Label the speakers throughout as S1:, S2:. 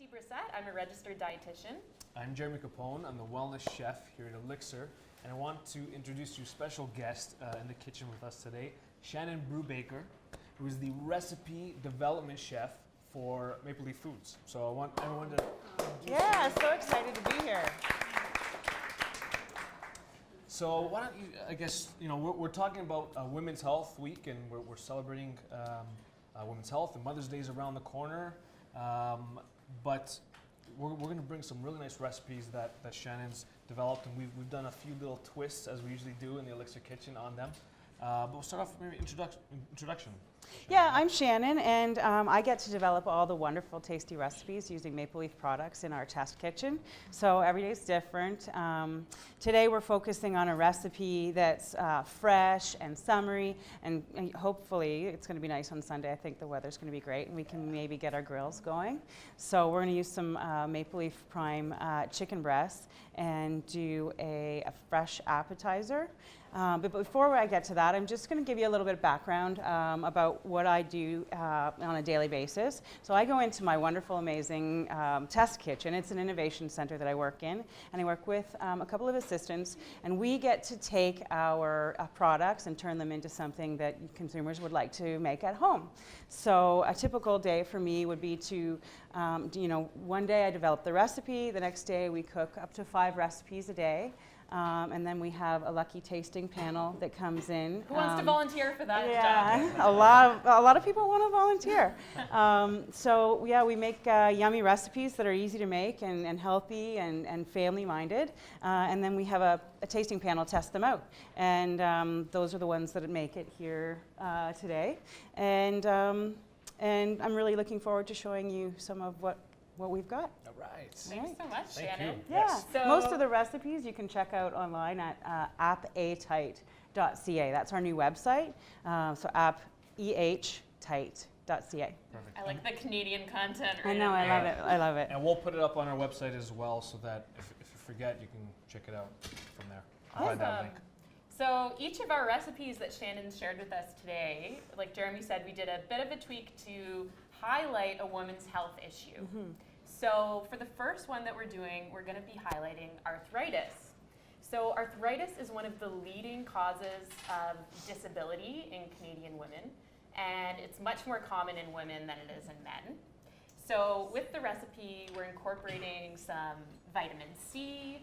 S1: I'm a registered dietitian.
S2: I'm Jeremy Capone. I'm the wellness chef here at ELLICSR, and I want to introduce you a special guest in the kitchen with us today, Shannon Brubaker, who is the recipe development chef for Maple Leaf Foods. So I want everyone to...
S3: Yeah, so excited to be here.
S2: So why don't you, I guess, you know, we're talking about Women's Health Week, and we're celebrating Women's Health, and Mother's Day is around the corner. But we're going to bring some really nice recipes that Shannon's developed, and we've done a few little twists, as we usually do in the ELLICSR kitchen, on them. But we'll start off with maybe introduction.
S3: Yeah, I'm Shannon, and I get to develop all the wonderful, tasty recipes using Maple Leaf products in our test kitchen. So every day is different. Today we're focusing on a recipe that's fresh and summery, and hopefully it's going to be nice on Sunday. I think the weather's going to be great, and we can maybe get our grills going. So we're going to use some Maple Leaf Prime chicken breasts and do a fresh appetizer. But before I get to that, I'm just going to give you a little bit of background about what I do on a daily basis. So I go into my wonderful, amazing test kitchen. It's an innovation center that I work in, and I work with a couple of assistants, and we get to take our products and turn them into something that consumers would like to make at home. So a typical day for me would be to, one day I develop the recipe, the next day we cook up to 5 recipes a day. And then we have a lucky tasting panel that comes in.
S1: Who wants to volunteer for that
S3: yeah,
S1: job?
S3: a lot of people want to volunteer. So yeah, we make yummy recipes that are easy to make and healthy and family minded. And then we have a tasting panel test them out. And those are the ones that make it here today. And I'm really looking forward to showing you some of what we've got.
S2: All right.
S1: Thanks so much,
S2: Thank
S1: Shannon.
S2: you.
S3: Yeah,
S2: Yes.
S1: So
S3: most of the recipes you can check out online at appehtight.ca. That's our new website. So appehtight.ca.
S2: Perfect.
S1: I like the Canadian content.
S3: I
S1: right
S3: know,
S1: in
S3: I
S1: there.
S3: love it. I love it.
S2: And we'll put it up on our website as well, so that if you forget, you can check it out from there. Find that link.
S1: So each of our recipes that Shannon shared with us today, like Jeremy said, we did a bit of a tweak to highlight a women's health issue.
S3: Mm-hmm.
S1: So for the first one that we're doing, we're going to be highlighting arthritis. So arthritis is one of the leading causes of disability in Canadian women, and it's much more common in women than it is in men. So with the recipe, we're incorporating some vitamin C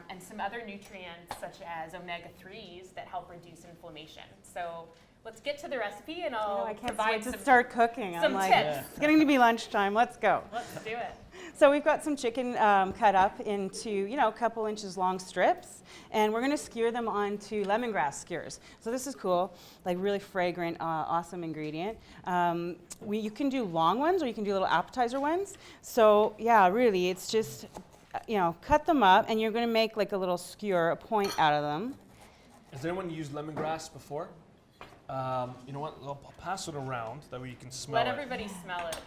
S1: and some other nutrients such as omega-3s that help reduce inflammation. So let's get to the recipe, and I'll
S3: I can't
S1: provide
S3: wait to
S1: some
S3: start cooking.
S1: some
S3: I'm like,
S1: tips.
S3: it's getting to be lunchtime. Let's go.
S1: Let's do it.
S3: So we've got some chicken cut up into, a couple inches long strips, and we're going to skewer them onto lemongrass skewers. So this is cool, like really fragrant, awesome ingredient. You can do long ones, or you can do little appetizer ones. So yeah, really, it's just, cut them up, and you're going to make like a little skewer, a point out of them.
S2: Has anyone used lemongrass before? You know what? I'll pass it around that way you can smell it.
S1: Let everybody smell it.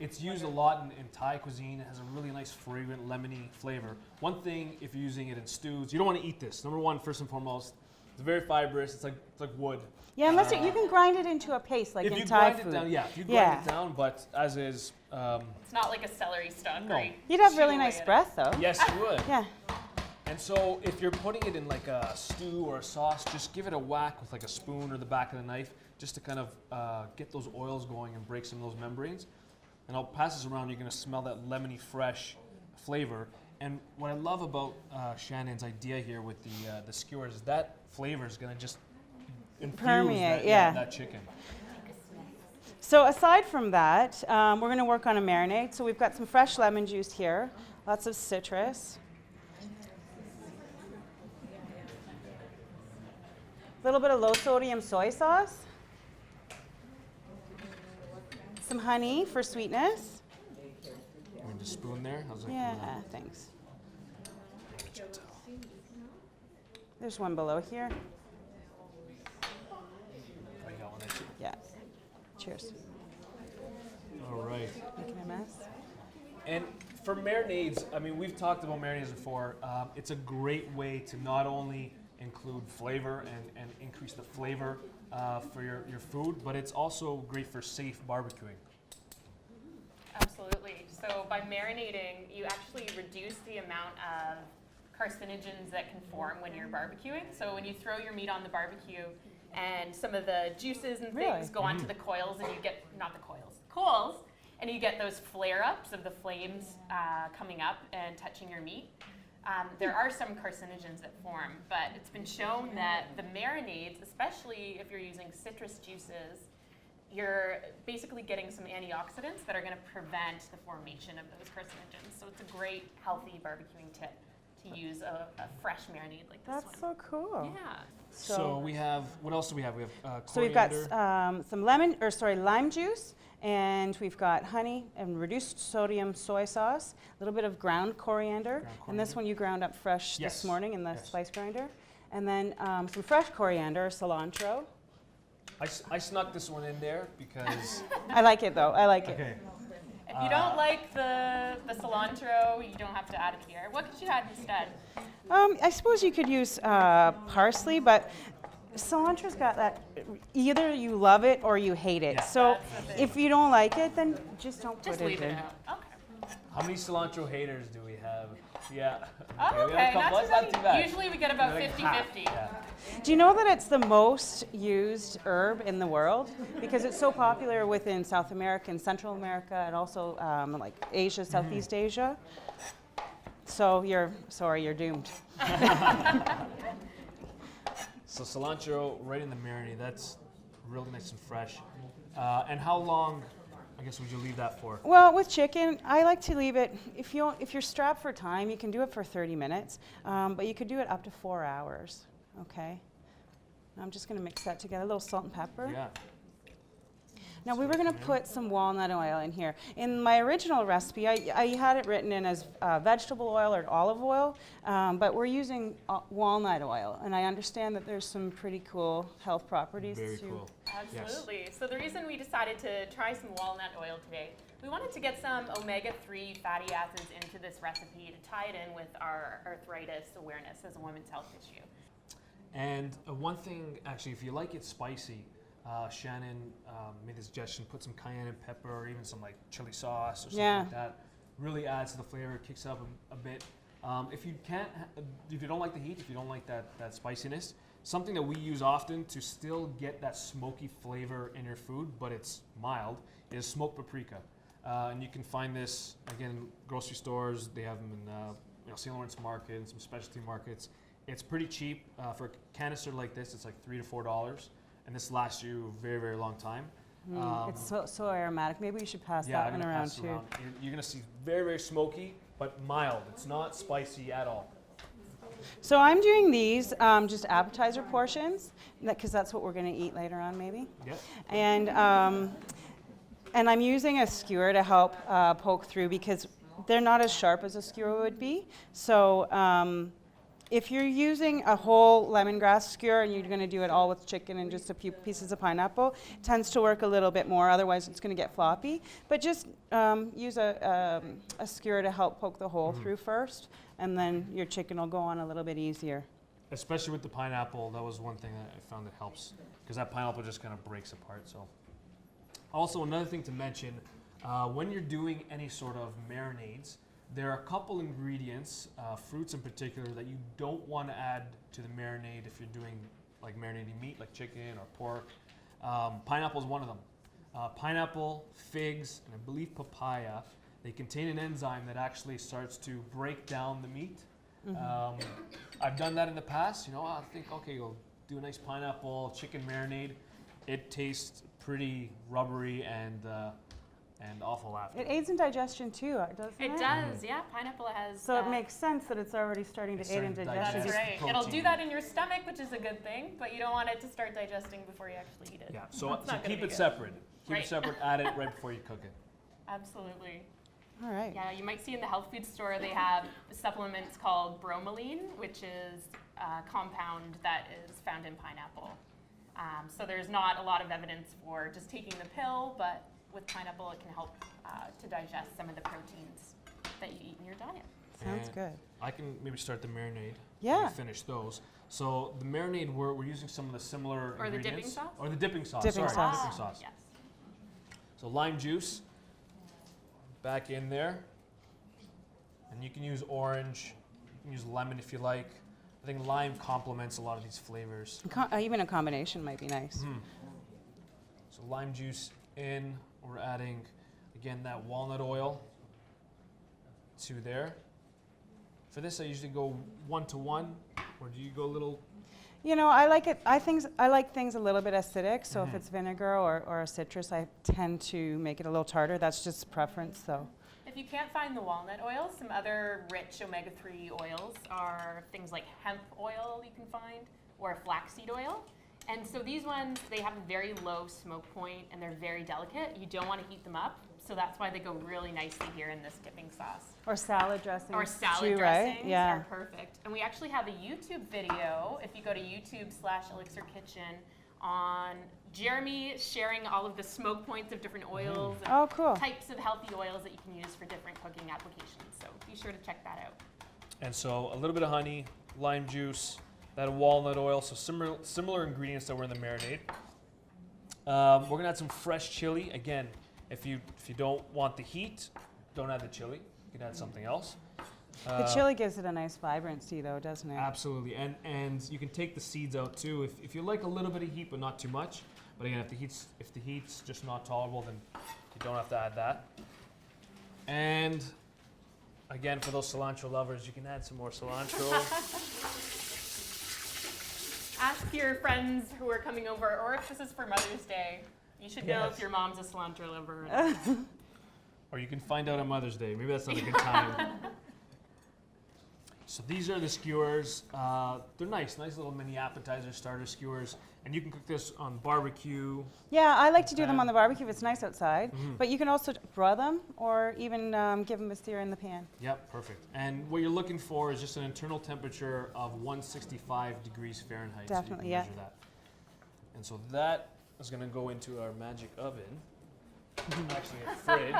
S2: It's used a lot in Thai cuisine. It has a really nice, fragrant, lemony flavor. One thing, if you're using it in stews, you don't want to eat this. Number one, first and foremost, it's very fibrous. It's like wood.
S3: Yeah, unless you can grind it into a paste like
S2: if
S3: in
S2: you
S3: Thai
S2: grind
S3: food.
S2: it down, if you grind it down, but as is.
S1: It's not like a celery stalk.
S2: No.
S1: Right?
S3: You'd have
S1: Chew
S3: really
S1: away
S3: nice
S1: at it.
S3: breath, though.
S2: Yes, you would.
S3: Yeah.
S2: And so if you're putting it in like a stew or a sauce, just give it a whack with like a spoon or the back of the knife, just to kind of get those oils going and break some of those membranes. And I'll pass this around. You're going to smell that lemony, fresh flavor. And what I love about Shannon's idea here with the skewers is that flavor is going to just infuse
S3: Permeate,
S2: that chicken.
S3: So aside from that, we're going to work on a marinade. So we've got some fresh lemon juice here, lots of citrus. A little bit of low sodium soy sauce. Some honey for sweetness.
S2: You want a spoon there? How's that?
S3: Yeah, thanks. There's one below here.
S2: Oh, you got one there too.
S3: Yeah. Cheers.
S2: All right.
S3: Making a mess.
S2: And for marinades, I mean, we've talked about marinades before. It's a great way to not only include flavor and increase the flavor for your food, but it's also great for safe barbecuing.
S1: Absolutely. Just So by marinating, you actually reduce the amount of carcinogens that can form when you're barbecuing. So when you throw your meat on the barbecue and some of the juices and
S3: Really?
S1: things go onto the coils and you get, not the coals, and you get those flare-ups of the flames coming up and touching your meat. There are some carcinogens that form, but it's been shown that the marinades, especially if you're using citrus juices, you're basically getting some antioxidants that are going to prevent the formation of those carcinogens. So it's a great, healthy barbecuing tip to use a fresh marinade like this one.
S3: That's so cool.
S1: Yeah.
S2: So we have, what else do we have? We have
S3: So we've got
S2: coriander.
S3: some lime juice, and we've got honey and reduced sodium soy sauce, a little bit of ground coriander, and this one you ground up fresh
S2: Yes.
S3: this morning in the
S2: Yes.
S3: spice grinder, and then some fresh coriander, cilantro.
S2: I snuck this one in there because,
S3: I like it though. I like it.
S2: okay.
S1: If you don't like the cilantro, you don't have to add it here. What could you add instead?
S3: I suppose you could use parsley, but cilantro's got that. Either you love it or you hate it.
S2: Yeah.
S3: So
S1: That's the thing.
S3: if you don't like it, then just don't
S1: Just
S3: put
S1: leave
S3: it
S1: it
S3: in.
S1: out. Okay.
S2: How many cilantro haters do we have? Yeah.
S1: Oh,
S2: we
S1: okay.
S2: have a couple.
S1: Not
S2: That's
S1: too
S2: not too
S1: many.
S2: bad.
S1: Usually we get about
S2: Like
S1: 50-50.
S2: half. Yeah.
S3: Do you know that it's the most used herb in the world? Because it's so popular within South America and Central America and also like Asia, Southeast Asia. So you're doomed.
S2: So cilantro right in the marinade. That's really nice and fresh. And how long, I guess, would you leave that for?
S3: Well, with chicken, I like to leave it, if you're strapped for time, you can do it for 30 minutes, but you could do it up to 4 hours, okay? I'm just gonna mix that together, a little salt and pepper.
S2: Yeah.
S3: Now we were gonna put some walnut oil in here. In my original recipe, I had it written in as vegetable oil or olive oil, but we're using walnut oil, and I understand that there's some pretty cool health properties
S2: Very
S3: to
S2: cool.
S1: Absolutely. So the reason we decided to try some walnut oil today, we wanted to get some omega-3 fatty acids into this recipe to tie it in with our arthritis awareness as a women's health issue.
S2: And one thing, actually, if you like it spicy, Shannon made the suggestion, put some cayenne pepper or even some like chili sauce or something like that. Really adds to the flavor, kicks up a bit. If you don't like the heat, if you don't like that spiciness, something that we use often to still get that smoky flavor in your food, but it's mild, is smoked paprika. And you can find this, again, grocery stores. They have them in St. Lawrence Market and some specialty markets. It's pretty cheap. For a canister like this, it's like $3 to $4. And this lasts you a very, very long time.
S3: It's so aromatic. Maybe we should pass
S2: Yeah,
S3: that
S2: I'm
S3: one
S2: gonna
S3: around
S2: pass it
S3: too.
S2: around. You're gonna see very, very smoky, but mild. It's not spicy at all.
S3: So I'm doing these just appetizer portions, because that's what we're going to eat later on, maybe.
S2: Yep.
S3: And I'm using a skewer to help poke through because they're not as sharp as a skewer would be. So if you're using a whole lemongrass skewer and you're going to do it all with chicken and just a few pieces of pineapple, it tends to work a little bit more. Otherwise, it's going to get floppy. But just use a skewer to help poke the hole through first, and then your chicken will go on a little bit easier.
S2: Especially with the pineapple, that was one thing that I found that helps, because that pineapple just kind of breaks apart. So, also another thing to mention, when you're doing any sort of marinades, there are a couple ingredients, fruits in particular, that you don't want to add to the marinade if you're doing like marinating meat, like chicken or pork. Pineapple is one of them. Pineapple, figs, and I believe papaya, they contain an enzyme that actually starts to break down the meat. I've done that in the past. You know, I think, okay, you'll do a nice pineapple chicken marinade. It tastes pretty rubbery and awful after.
S3: It aids in digestion too, doesn't it?
S1: It does, yeah. Pineapple has.
S3: So it makes sense that it's already starting to aid in digestion.
S1: That's
S2: digest
S1: right. It'll do
S2: protein.
S1: that in your stomach, which is a good thing, but you don't want it to start digesting before you actually eat it.
S2: Yeah, so
S1: It's not gonna
S2: keep
S1: be
S2: it
S1: good.
S2: separate. Keep
S1: Right.
S2: it separate, add it right before you cook it.
S1: Absolutely.
S3: All right.
S1: Yeah, you might see in the health food store they have supplements called bromelain, which is a compound that is found in pineapple. So there's not a lot of evidence for just taking the pill, but with pineapple it can help to digest some of the proteins that you eat in your diet.
S3: Sounds
S2: And
S3: good.
S2: I can maybe start the marinade.
S3: Yeah.
S2: And finish those. So the marinade, we're using some of the similar
S1: Or the dipping
S2: ingredients.
S1: sauce?
S2: Or the dipping sauce.
S3: Dipping
S2: sorry,
S3: sauce.
S2: dipping sauce.
S1: Yes.
S2: So lime juice, back in there. And you can use orange, you can use lemon if you like. I think lime complements a lot of these flavors.
S3: Even a combination might be nice.
S2: So lime juice in, we're adding, again, that walnut oil to there. For this, I usually go 1-to-1, or do you go a little?
S3: You know, I like it. I like things a little bit acidic. So if it's vinegar or a citrus, I tend to make it a little tartar. That's just preference, though.
S1: If you can't find the walnut oil, some other rich omega-3 oils are things like hemp oil you can find, or flaxseed oil. And so these ones, they have a very low smoke point and they're very delicate. You don't want to heat them up, so that's why they go really nicely here in this dipping sauce.
S3: Or salad dressings.
S1: Or salad
S3: too,
S1: dressings
S3: right? Yeah.
S1: are perfect. And we actually have a YouTube video, if you go to YouTube/Elixir Kitchen, on Jeremy sharing all of the smoke points of different oils and
S3: Oh, cool.
S1: types of healthy oils that you can use for different cooking applications. So be sure to check that out.
S2: And so a little bit of honey, lime juice, that walnut oil, so similar ingredients that were in the marinade. We're gonna add some fresh chili. Again, if you don't want the heat, don't add the chili. You can add something else.
S3: The chili gives it a nice vibrancy, though, doesn't it?
S2: Absolutely, and you can take the seeds out too if you like a little bit of heat, but not too much. But again, if the heat's just not tolerable, then you don't have to add that. And again, for those cilantro lovers, you can add some more cilantro.
S1: Ask your friends who are coming over, or if this is for Mother's Day, you should know if your mom's a cilantro lover or not.
S2: Or you can find out on Mother's Day. Maybe that's not a good time. So these are the skewers. They're nice little mini appetizer starter skewers. And you can cook this on barbecue.
S3: Yeah, I like to do them on the barbecue if it's nice outside. But you can also broil them or even give them a sear in the pan.
S2: Yep, perfect. And what you're looking for is just an internal temperature of 165 degrees Fahrenheit.
S3: Definitely,
S2: so you
S3: yeah.
S2: can measure that. And so that is going to go into our magic oven. Actually, a fridge.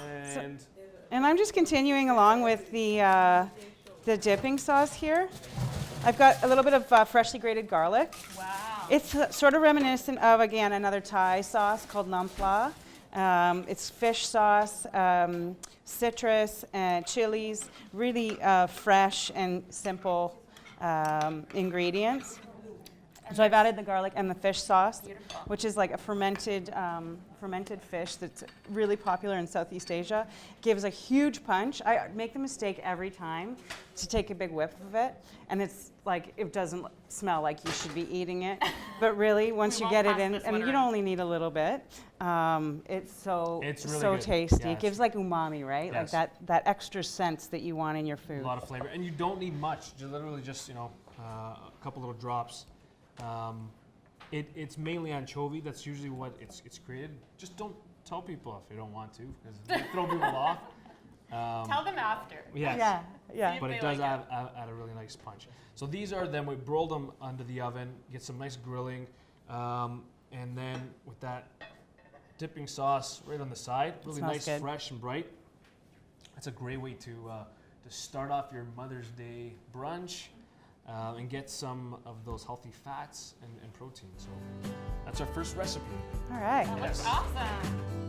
S2: And
S3: And I'm just continuing along with the dipping sauce here. I've got a little bit of freshly grated garlic.
S1: Wow.
S3: It's sort of reminiscent of, again, another Thai sauce called nam pla. It's fish sauce, citrus, and chilies, really fresh and simple ingredients. So I've added the garlic and the fish sauce,
S1: Beautiful.
S3: which is like a fermented fish that's really popular in Southeast Asia. Gives a huge punch. I make the mistake every time to take a big whiff of it, and it's like it doesn't smell like you should be eating it. But really, once you get it in, and you only need a little bit, it's really so
S2: good.
S3: tasty.
S2: Yeah,
S3: It gives like umami, right?
S2: Yes.
S3: Like that extra sense that you want in your food.
S2: a lot of flavor. And you don't need much. Literally just, a couple little drops. It's mainly anchovy. That's usually what it's created. Just don't tell people if you don't want to, because they throw people off.
S1: Tell them after.
S2: Yes.
S3: Yeah.
S2: But
S1: They
S2: it does
S1: like
S2: add a really nice punch. So these are then we broiled them under the oven, get some nice grilling, and then with that dipping sauce right on the side, really
S3: Smells
S2: nice,
S3: good.
S2: fresh and bright. That's a great way to start off your Mother's Day brunch. And get some of those healthy fats and protein. So that's our first recipe.
S3: All right.
S1: That looks
S2: Yes.
S1: awesome.